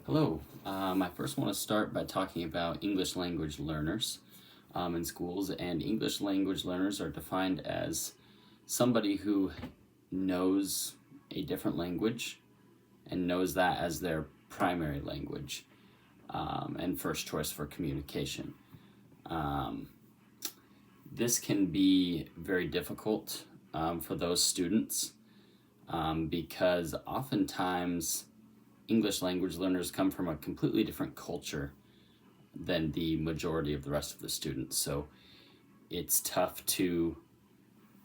Hello. I first want to start by talking about English language learners in schools. And English language learners are defined as somebody who knows a different language and knows that as their primary language and first choice for communication. Um, this can be very difficult for those students because oftentimes English language learners come from a completely different culture than the majority of the rest of the students. So it's tough to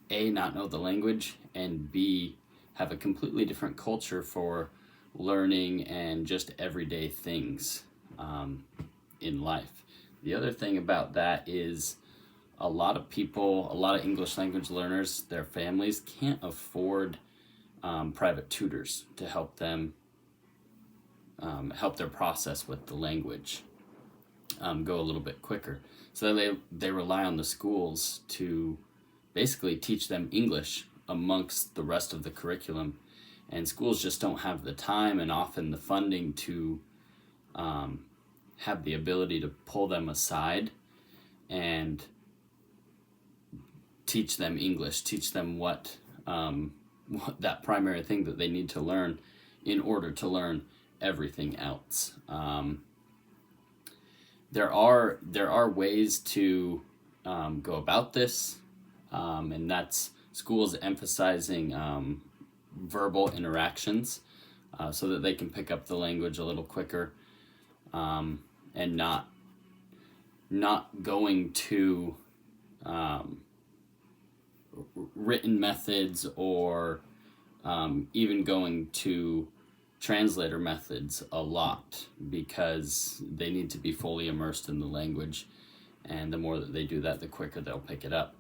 A, not know the language, and B, have a completely different culture for learning and just everyday things in life. The other thing about that is a lot of English language learners, their families can't afford private tutors to help their process with the language go a little bit quicker. So they rely on the schools to basically teach them English amongst the rest of the curriculum. And schools just don't have the time and often the funding to have the ability to pull them aside and teach them English, teach them what that primary thing that they need to learn in order to learn everything else. There are ways to go about this, and that's schools emphasizing verbal interactions so that they can pick up the language a little quicker, and not going to written methods or even going to translator methods a lot, because they need to be fully immersed in the language, and the more that they do that, the quicker they'll pick it up.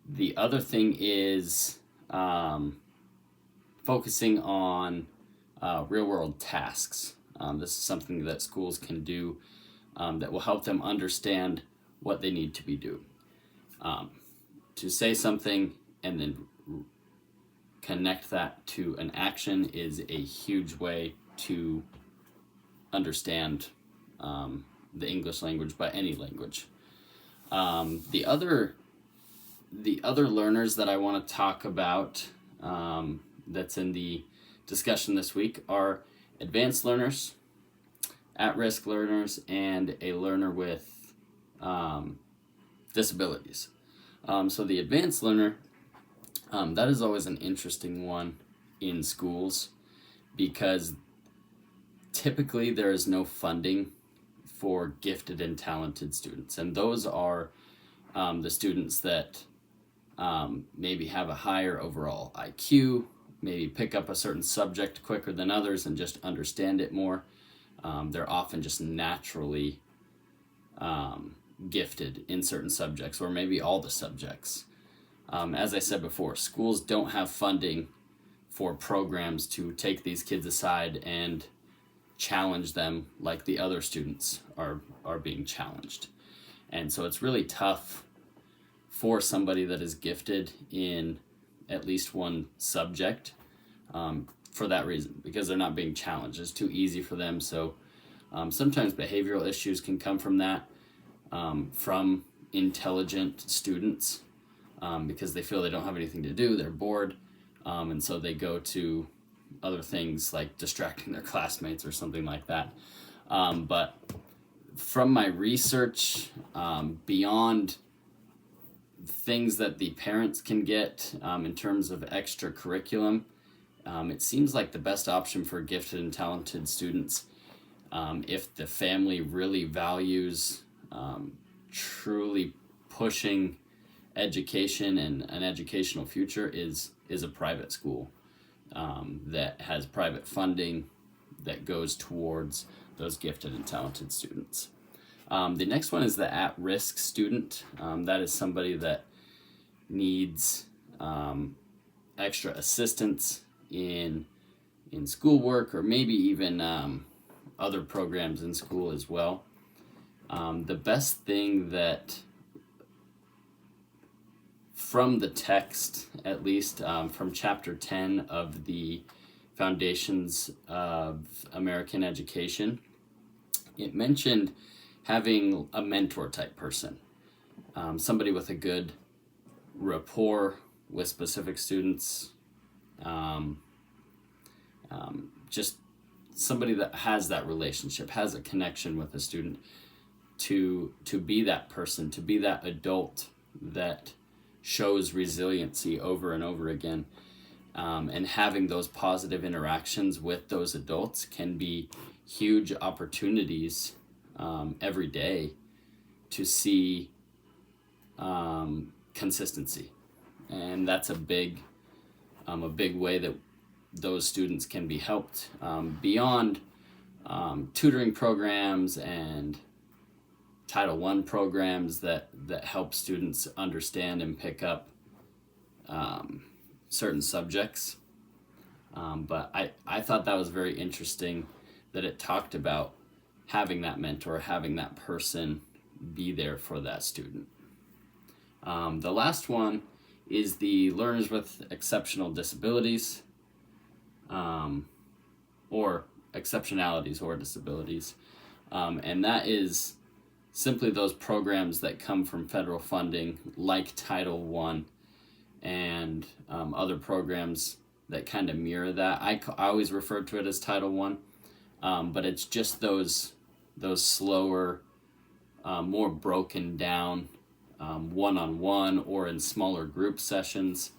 The other thing is focusing on real world tasks. This is something that schools can do that will help them understand what they need to be doing. To say something and then connect that to an action is a huge way to understand the English language, but any language. The other learners that I want to talk about that's in the discussion this week are advanced learners, at-risk learners, and a learner with disabilities. So the advanced learner, that is always an interesting one in schools, because typically there is no funding for gifted and talented students. And those are the students that maybe have a higher overall IQ, maybe pick up a certain subject quicker than others and just understand it more. They're often just naturally gifted in certain subjects, or maybe all the subjects. As I said before, schools don't have funding for programs to take these kids aside and challenge them like the other students are being challenged. And so it's really tough for somebody that is gifted in at least one subject for that reason, because they're not being challenged. It's too easy for them. So sometimes behavioral issues can come from that, from intelligent students, because they feel they don't have anything to do, they're bored, and so they go to other things like distracting their classmates or something like that. But from my research, beyond things that the parents can get in terms of extra curriculum, it seems like the best option for gifted and talented students, if the family really values truly pushing education and an educational future, is a private school that has private funding that goes towards those gifted and talented students. The next one is the at-risk student. That is somebody that needs extra assistance in schoolwork, or maybe even other programs in school as well. The best thing that, from the text, at least from chapter 10 of the Foundations of American Education, it mentioned having a mentor type person, somebody with a good rapport with specific students, just somebody that has that relationship, has a connection with a student, to be that person, to be that adult that shows resiliency over and over again. And having those positive interactions with those adults can be huge opportunities every day to see consistency. And that's a big way that those students can be helped beyond tutoring programs and Title I programs that help students understand and pick up certain subjects. But I thought that was very interesting that it talked about having that mentor, having that person be there for that student. The last one is the learners with exceptional disabilities, or exceptionalities or disabilities. And that is simply those programs that come from federal funding, like Title I and other programs that kind of mirror that. I always refer to it as Title I, but it's just those slower, more broken down, one-on-one or in smaller group sessions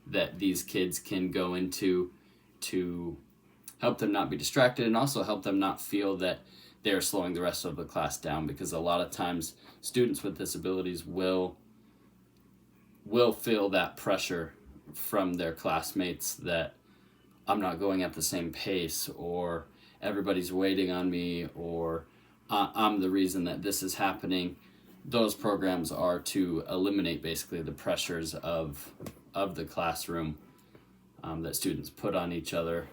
that these kids can go into to help them not be distracted and also help them not feel that they're slowing the rest of the class down, because a lot of times students with disabilities will feel that pressure from their classmates that I'm not going at the same pace, or everybody's waiting on me, or I'm the reason that this is happening. Those programs are to eliminate basically the pressures of the classroom that students put on each other,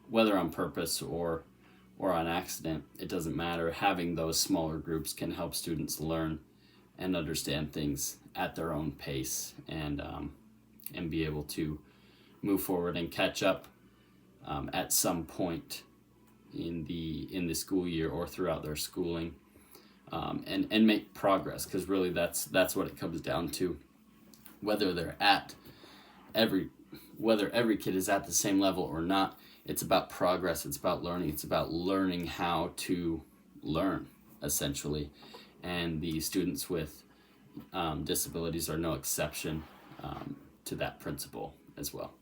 whether on purpose or on accident. It doesn't matter. Having those smaller groups can help students learn and understand things at their own pace, and be able to move forward and catch up at some point in the school year or throughout their schooling, and make progress, because really that's what it comes down to. Whether every kid is at the same level or not, it's about progress, it's about learning how to learn, essentially. And the students with disabilities are no exception to that principle as well.